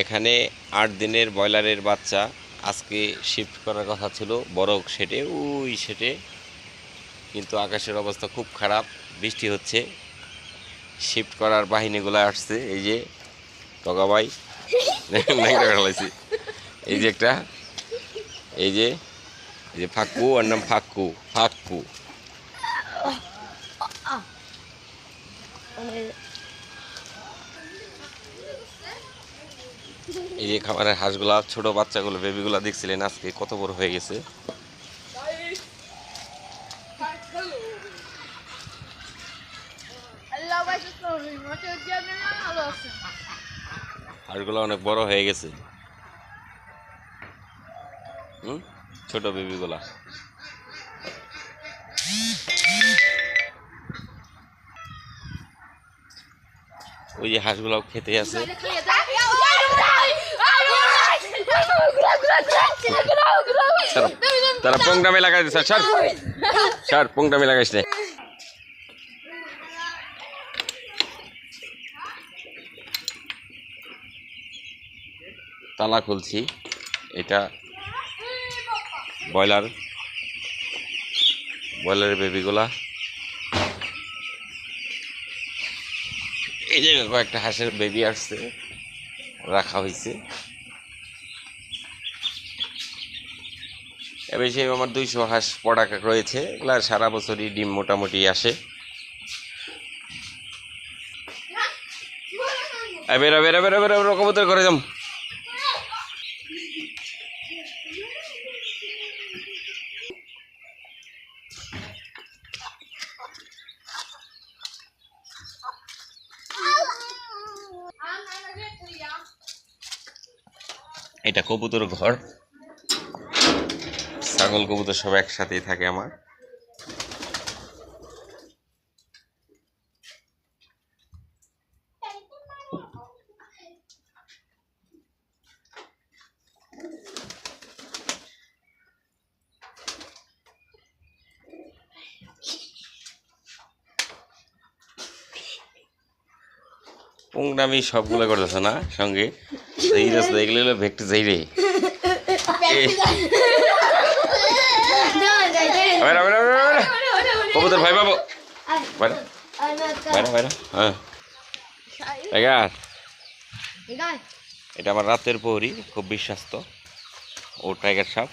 এখানে 8 দিনের ব্রয়লারের বাচ্চা আজকে শিফট করার কথা ছিল বড় শেডে, ওই শেডে, কিন্তু আকাশের অবস্থা খুব খারাপ, বৃষ্টি হচ্ছে। শিফট করার বাহিনীগুলো আসছে, এই যে টগা ভাই ফেলাইছি, এই যে একটা, এই যে ফাক্কু, ওর নাম ফাক্কু, ফাক্কু। এই যে খামারের হাঁসগুলা, ছোট বাচ্চাগুলো, বেবিগুলা দেখছিলেন আজকে কত বড় হয়ে গেছে। হাঁসগুলো অনেক বড় হয়ে গেছে। ছোট বেবিগুলা। ওই যে হাঁসগুলো খেতে আছে। তারা পোংটামে লাগাই দিচ্ছে, স্যার পোংটামে লাগাইস না। তালা খুলছি, এটা ব্রয়লারের বেবিগুলা। এই যে কয়েকটা হাঁসের বেবি আসছে, রাখা হয়েছে। এবার সেই আমার 200 হাঁস পড়াকা রয়েছে, এগুলা সারা বছরই ডিম মোটামুটি আসে। বেরো বেরো বেরো বেরো, কবুতর করে যাম। এটা কবুতর ঘর, ছাগল কবুতর সব একসাথেই থাকে আমার। পোংরামি সবগুলো করতেছে না সঙ্গে, এগুলো ভেক্টর যাই রে। কবুতর ভাই বাবু, হ্যাঁ, এটা আমার রাতের প্রহরী, খুব বিশ্বাস্ত। ও টাইগার সাপ।